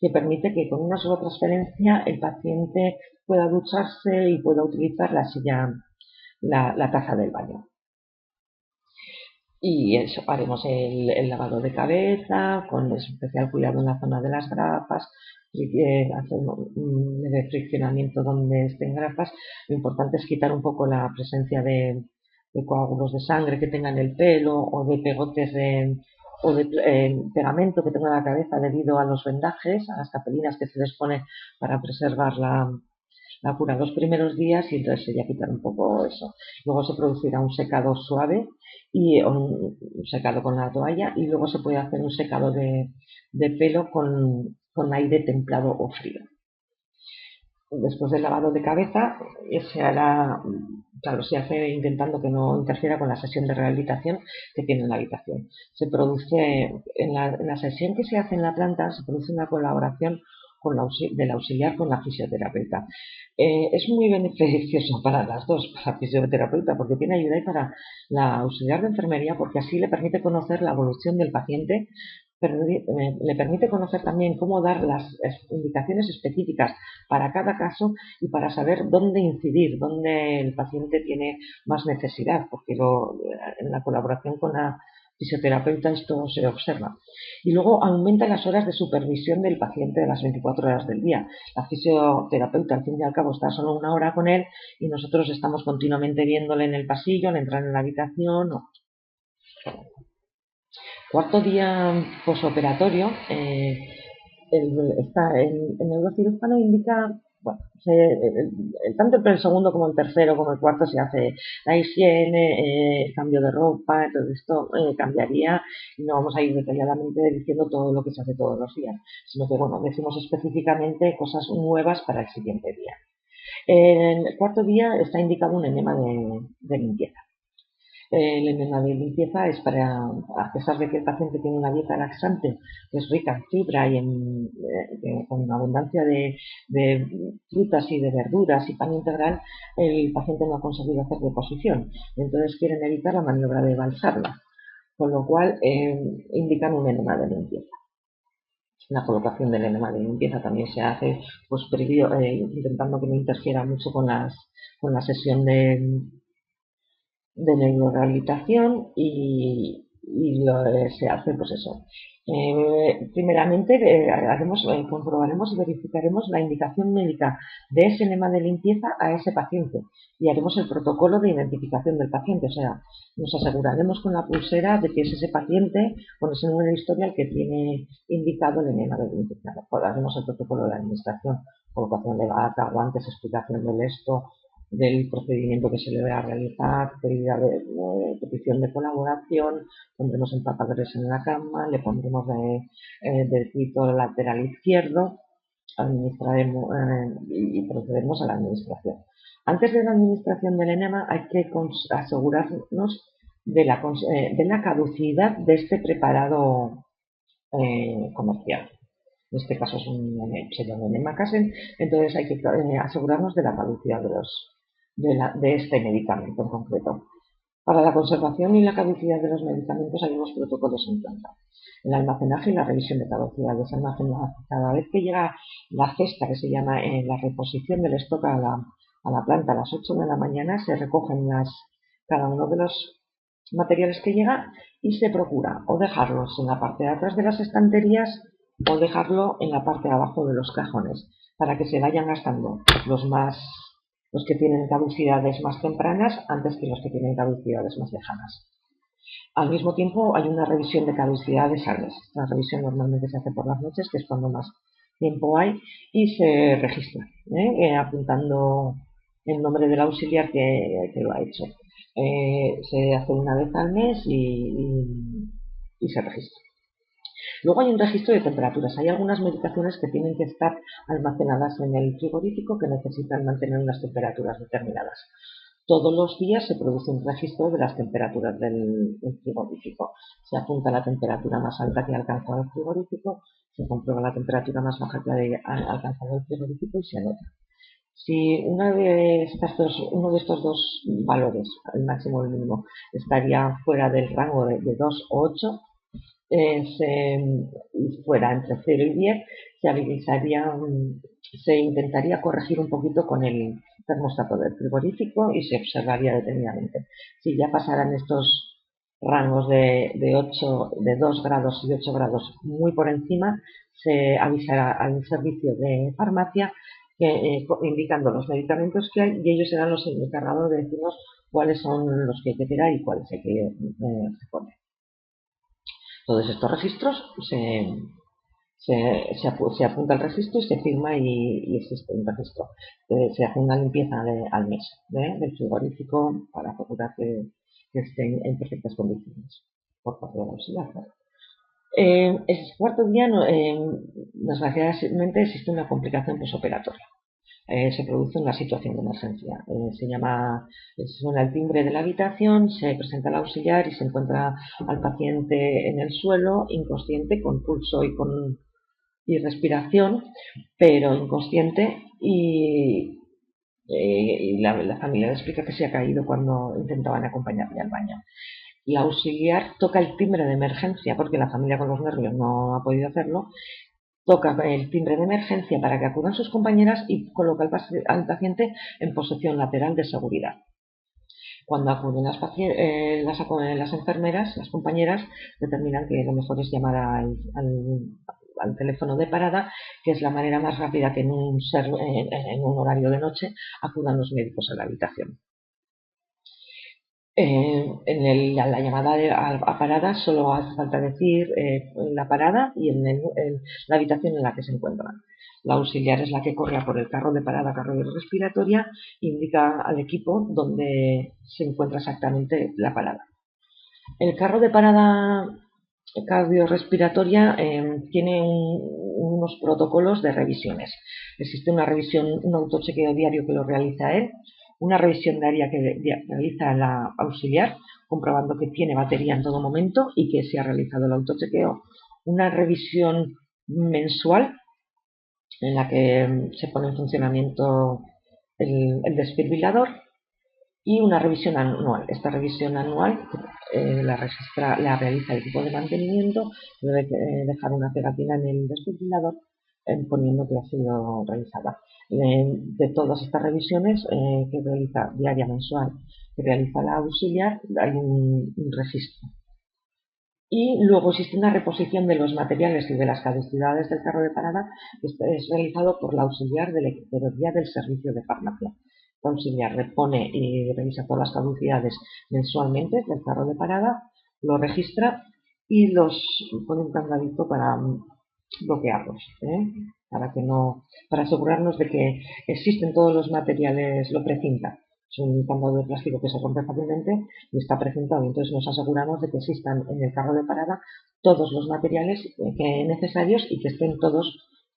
A: que permite que con una sola transferencia el paciente pueda ducharse y pueda utilizar la silla, la taza del baño. Y eso, haremos el lavado de cabeza con especial cuidado en la zona de las grapas, hacer un leve friccionamiento donde estén grapas. Lo importante es quitar un poco la presencia de coágulos de sangre que tengan el pelo o de pegotes o de pegamento que tenga la cabeza debido a los vendajes, a las capelinas que se les pone para preservar la cura los primeros días y entonces sería quitar un poco eso. Luego se producirá un secado suave y un secado con la toalla y luego se puede hacer un secado de pelo con aire templado o frío. Después del lavado de cabeza se hará, claro, se hace intentando que no interfiera con la sesión de rehabilitación que tiene en la habitación. Se produce, en la sesión que se hace en la planta, se produce una colaboración del auxiliar con la fisioterapeuta. Es muy beneficioso para las dos, para la fisioterapeuta, porque tiene ayuda y para la auxiliar de enfermería, porque así le permite conocer la evolución del paciente, le permite conocer también cómo dar las indicaciones específicas para cada caso y para saber dónde incidir, dónde el paciente tiene más necesidad, porque en la colaboración con la fisioterapeuta esto se observa. Y luego aumenta las horas de supervisión del paciente de las 24 horas del día. La fisioterapeuta al fin y al cabo está solo una hora con él y nosotros estamos continuamente viéndole en el pasillo, al entrar en la habitación. Cuarto día posoperatorio, el neurocirujano indica, bueno, tanto el segundo como el tercero como el cuarto se hace la higiene, el cambio de ropa, todo esto cambiaría y no vamos a ir detalladamente diciendo todo lo que se hace todos los días, sino que bueno, decimos específicamente cosas nuevas para el siguiente día. En el cuarto día está indicado un enema de limpieza. El enema de limpieza es para, a pesar de que el paciente tiene una dieta laxante, que es rica en fibra y con abundancia de frutas y de verduras y pan integral, el paciente no ha conseguido hacer deposición. Entonces quieren evitar la maniobra de balsarla, con lo cual indican un enema de limpieza. La colocación del enema de limpieza también se hace pues intentando que no interfiera mucho con la sesión de neurorehabilitación se hace pues eso. Primeramente comprobaremos y verificaremos la indicación médica de ese enema de limpieza a ese paciente y haremos el protocolo de identificación del paciente, o sea, nos aseguraremos con la pulsera de que es ese paciente con ese número de historial que tiene indicado el enema de limpieza. Haremos el protocolo de la administración, colocación de bata, guantes, explicación del esto, del procedimiento que se le va a realizar, petición de colaboración, pondremos empapadores en la cama, le pondremos del pito lateral izquierdo, administraremos y procederemos a la administración. Antes de la administración del enema hay que asegurarnos de la caducidad de este preparado comercial. En este caso sería un enema Casen, entonces hay que asegurarnos de la caducidad de este medicamento en concreto. Para la conservación y la caducidad de los medicamentos hay unos protocolos en planta. El almacenaje y la revisión de caducidades. Cada vez que llega la cesta, que se llama la reposición del stock a la planta a las 8 de la mañana, se recogen cada uno de los materiales que llega y se procura o dejarlos en la parte de atrás de las estanterías o dejarlo en la parte de abajo de los cajones para que se vayan gastando los que tienen caducidades más tempranas antes que los que tienen caducidades más lejanas. Al mismo tiempo hay una revisión de caducidades anuales. Esta revisión normalmente se hace por las noches, que es cuando más tiempo hay, y se registra, apuntando el nombre del auxiliar que lo ha hecho. Se hace una vez al mes y se registra. Luego hay un registro de temperaturas. Hay algunas medicaciones que tienen que estar almacenadas en el frigorífico que necesitan mantener unas temperaturas determinadas. Todos los días se produce un registro de las temperaturas del frigorífico. Se apunta la temperatura más alta que ha alcanzado el frigorífico, se comprueba la temperatura más baja que ha alcanzado el frigorífico y se anota. Si uno de estos dos valores, el máximo o el mínimo, estaría fuera del rango de 2 o 8, fuera entre 0 y 10, se intentaría corregir un poquito con el termostato del frigorífico y se observaría detenidamente. Si ya pasaran estos rangos de 2 grados y 8 grados muy por encima, se avisará al servicio de farmacia indicando los medicamentos que hay y ellos serán los encargados de decirnos cuáles son los que hay que tirar y cuáles hay que reponer. Todos estos registros se apunta al registro y se firma y existe un registro. Se hace una limpieza al mes del frigorífico para procurar que estén en perfectas condiciones por parte del auxiliar. El cuarto día, desgraciadamente, existe una complicación posoperatoria. Se produce una situación de emergencia. Suena el timbre de la habitación, se presenta el auxiliar y se encuentra al paciente en el suelo, inconsciente, con pulso y respiración, pero inconsciente, y la familia le explica que se ha caído cuando intentaban acompañarle al baño. La auxiliar toca el timbre de emergencia porque la familia con los nervios no ha podido hacerlo. Toca el timbre de emergencia para que acudan sus compañeras y coloca al paciente en posición lateral de seguridad. Cuando acuden las enfermeras, las compañeras, determinan que lo mejor es llamar al teléfono de parada, que es la manera más rápida que en un horario de noche acudan los médicos a la habitación. En la llamada a parada solo hace falta decir la parada y la habitación en la que se encuentran. La auxiliar es la que corre a por el carro de parada, cardiorrespiratoria, e indica al equipo dónde se encuentra exactamente la parada. El carro de parada cardiorrespiratoria tiene unos protocolos de revisiones. Existe una revisión, un autochequeo diario que lo realiza él, una revisión diaria que realiza la auxiliar, comprobando que tiene batería en todo momento y que se ha realizado el autochequeo, una revisión mensual en la que se pone en funcionamiento el desfibrilador, y una revisión anual. Esta revisión anual la realiza el equipo de mantenimiento, debe dejar una pegatina en el desfibrilador poniendo que ha sido realizada. De todas estas revisiones que realiza diaria, mensual, que realiza la auxiliar, hay un registro. Y luego existe una reposición de los materiales y de las caducidades del carro de parada, que es realizado por la auxiliar de la del servicio de farmacia. La auxiliar repone y revisa todas las caducidades mensualmente del carro de parada, lo registra y los pone un candadito para bloquearlos, para asegurarnos de que existen todos los materiales, lo precinta. Es un candado de plástico que se rompe fácilmente y está precintado, entonces nos aseguramos de que existan en el carro de parada todos los materiales necesarios y que estén todos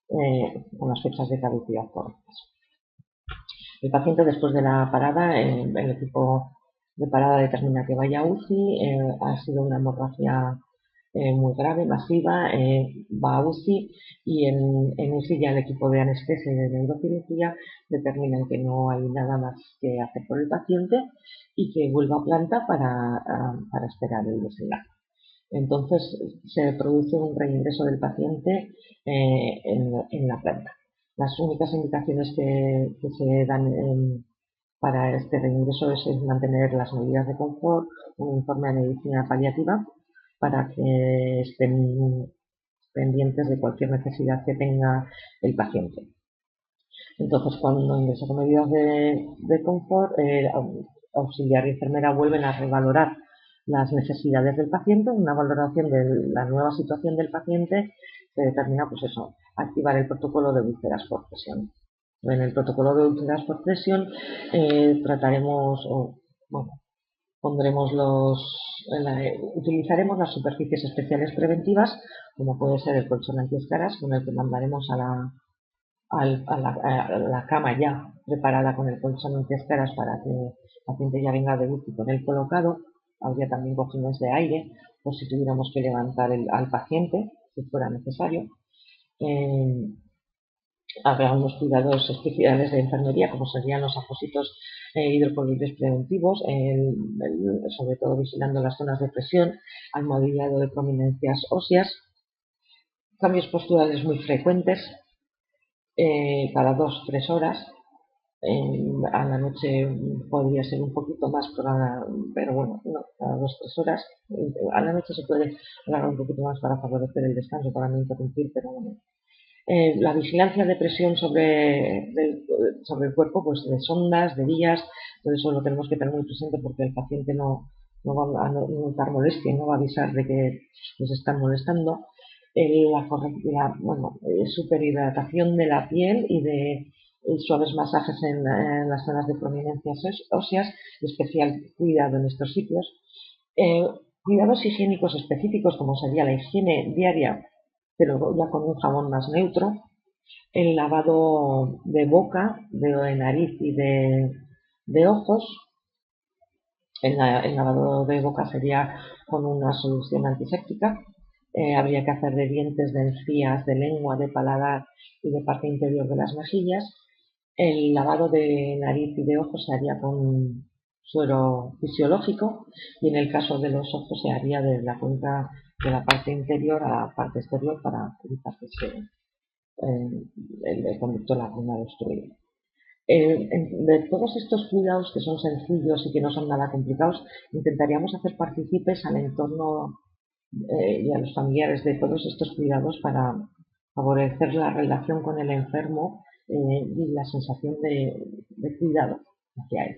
A: con las fechas de caducidad correctas. El paciente, después de la parada, el equipo de parada determina que vaya a UCI, ha sido una hemorragia muy grave, masiva, va a UCI y en UCI ya el equipo de anestesia y de neurocirugía determinan que no hay nada más que hacer por el paciente y que vuelva a planta para esperar el desenlace. Entonces se produce un reingreso del paciente en la planta. Las únicas indicaciones que se dan para este reingreso es mantener las medidas de confort, un informe de medicina paliativa para que estén pendientes de cualquier necesidad que tenga el paciente. Entonces, cuando ingresa con medidas de confort, auxiliar y enfermera vuelven a revalorar las necesidades del paciente. Una valoración de la nueva situación del paciente se determina, activar el protocolo de úlceras por presión. En el protocolo de úlceras por presión utilizaremos las superficies especiales preventivas, como puede ser el colchón antiescaras, con el que mandaremos a la cama ya preparada con el colchón antiescaras para que el paciente ya venga de UCI con él colocado. Habría también cojines de aire, por si tuviéramos que levantar al paciente, si fuera necesario. Habrá unos cuidados especiales de enfermería, como serían los apósitos hidrocoloides preventivos, sobre todo vigilando las zonas de presión, almohadillado de prominencias óseas, cambios posturales muy frecuentes, cada 2-3 horas. A la noche podría ser un poquito más, pero bueno, no, cada 2-3 horas. A la noche se puede alargar un poquito más para favorecer el descanso, para no interrumpir, pero bueno. La vigilancia de presión sobre el cuerpo, de sondas, de vías, todo eso lo tenemos que tener muy presente porque el paciente no va a notar molestia y no va a avisar de que nos están molestando. Superhidratación de la piel y de suaves masajes en las zonas de prominencias óseas, especial cuidado en estos sitios. Cuidados higiénicos específicos, como sería la higiene diaria, pero ya con un jabón más neutro, el lavado de boca, de nariz y de ojos. El lavado de boca sería con una solución antiséptica. Habría que hacer de dientes, de encías, de lengua, de paladar y de parte interior de las mejillas. El lavado de nariz y de ojos se haría con suero fisiológico y en el caso de los ojos se haría de la cuenca de la parte interior a la parte exterior para evitar que el conducto lacrimal obstruido. De todos estos cuidados que son sencillos y que no son nada complicados, intentaríamos hacer partícipes al entorno y a los familiares de todos estos cuidados para favorecer la relación con el enfermo y la sensación de cuidado hacia él.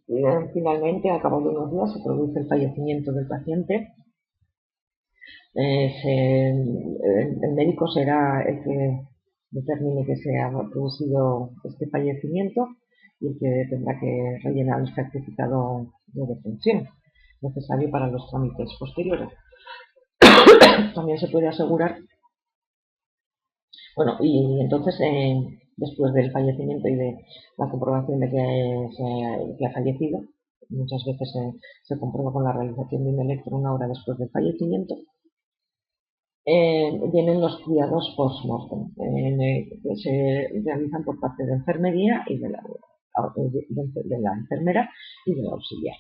A: Y finalmente, al cabo de unos días, se produce el fallecimiento del paciente. El médico será el que determine que se ha producido este fallecimiento y el que tendrá que rellenar el certificado de defunción necesario para los trámites posteriores. También se puede asegurar, y entonces después del fallecimiento y de la comprobación de que ha fallecido. Muchas veces se comprueba con la realización de un electro una hora después del fallecimiento. Vienen los cuidados post-mortem, que se realizan por parte de enfermería y de la enfermera y del auxiliar.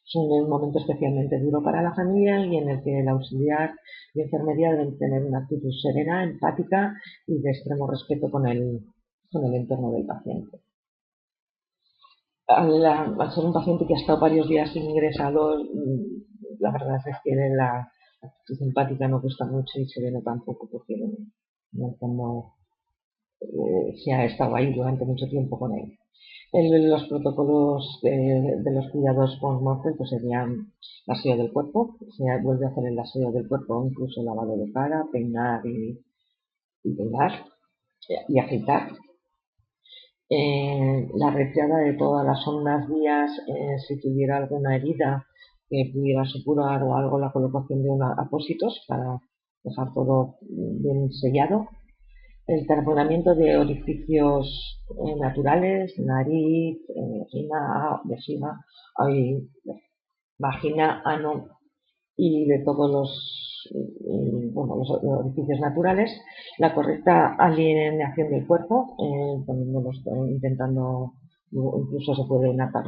A: Es un momento especialmente duro para la familia y en el que el auxiliar y enfermería deben tener una actitud serena, empática y de extremo respeto con el entorno del paciente. Al ser un paciente que ha estado varios días ingresado, la verdad es que la actitud empática no gusta mucho y se ve tampoco porque no como se ha estado ahí durante mucho tiempo con él. Los protocolos de los cuidados post-mortem pues serían el aseo del cuerpo, se vuelve a hacer el aseo del cuerpo, incluso lavado de cara, peinar y peinar y afeitar. La retirada de todas las ondas vías, si tuviera alguna herida que pudiera supurar o algo, la colocación de unos apósitos para dejar todo bien sellado. El taponamiento de orificios naturales, nariz, vejiga, vagina, ano y de todos los orificios naturales, la correcta alineación del cuerpo, intentando, incluso se pueden atar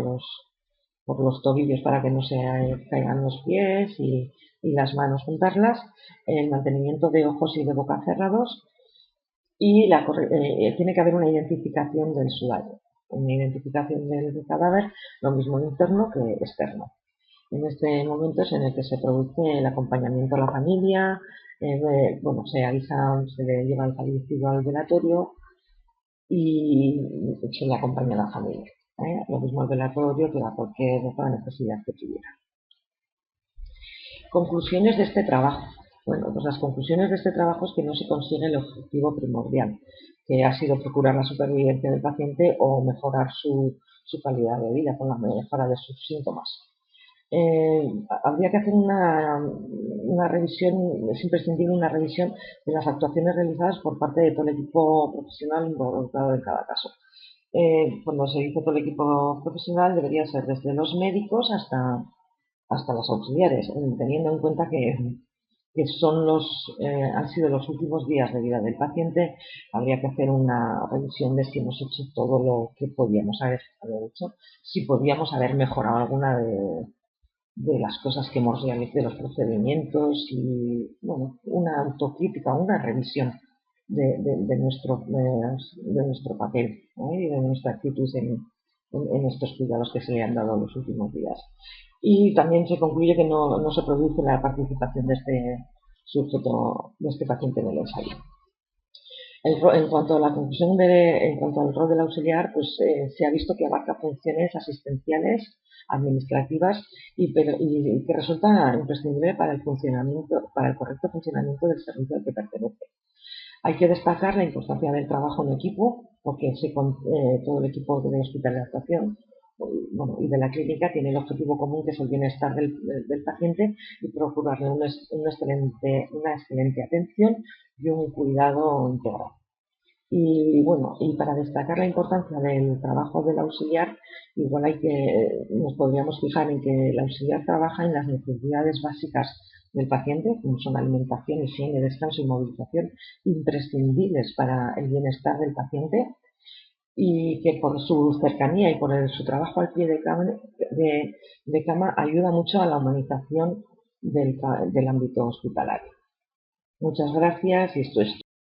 A: por los tobillos para que no se caigan los pies y las manos juntarlas, el mantenimiento de ojos y de boca cerrados y tiene que haber una identificación del sudario, una identificación del cadáver, lo mismo interno que externo. En este momento es en el que se produce el acompañamiento a la familia, se avisa, se le lleva el fallecido al velatorio y se le acompaña a la familia. Lo mismo al velatorio que a cualquier otra necesidad que tuviera. Conclusiones de este trabajo. Bueno, pues las conclusiones de este trabajo es que no se consigue el objetivo primordial, que ha sido procurar la supervivencia del paciente o mejorar su calidad de vida con la mejora de sus síntomas. Habría que hacer una revisión, es imprescindible una revisión de las actuaciones realizadas por parte de todo el equipo profesional involucrado en cada caso. Cuando se dice todo el equipo profesional debería ser desde los médicos hasta los auxiliares, teniendo en cuenta que han sido los últimos días de vida del paciente. Habría que hacer una revisión de si hemos hecho todo lo que podíamos haber hecho, si podíamos haber mejorado alguna de las cosas que hemos realizado, de los procedimientos y una autocrítica, una revisión de nuestro papel y de nuestra actitud en estos cuidados que se le han dado los últimos días. Y también se concluye que no se produce la participación de este sujeto, de este paciente en el ensayo. En cuanto a la conclusión en cuanto al rol del auxiliar, pues se ha visto que abarca funciones asistenciales, administrativas y que resulta imprescindible para el correcto funcionamiento del servicio al que pertenece. Hay que destacar la importancia del trabajo en equipo, porque todo el equipo de hospitalización y de la clínica tiene el objetivo común, que es el bienestar del paciente y procurarle una excelente atención y un cuidado integral. Y para destacar la importancia del trabajo del auxiliar, igual nos podríamos fijar en que el auxiliar trabaja en las necesidades básicas del paciente, como son alimentación, higiene, descanso y movilización, imprescindibles para el bienestar del paciente, y que por su cercanía y por su trabajo al pie de cama ayuda mucho a la humanización del ámbito hospitalario. Muchas gracias y esto es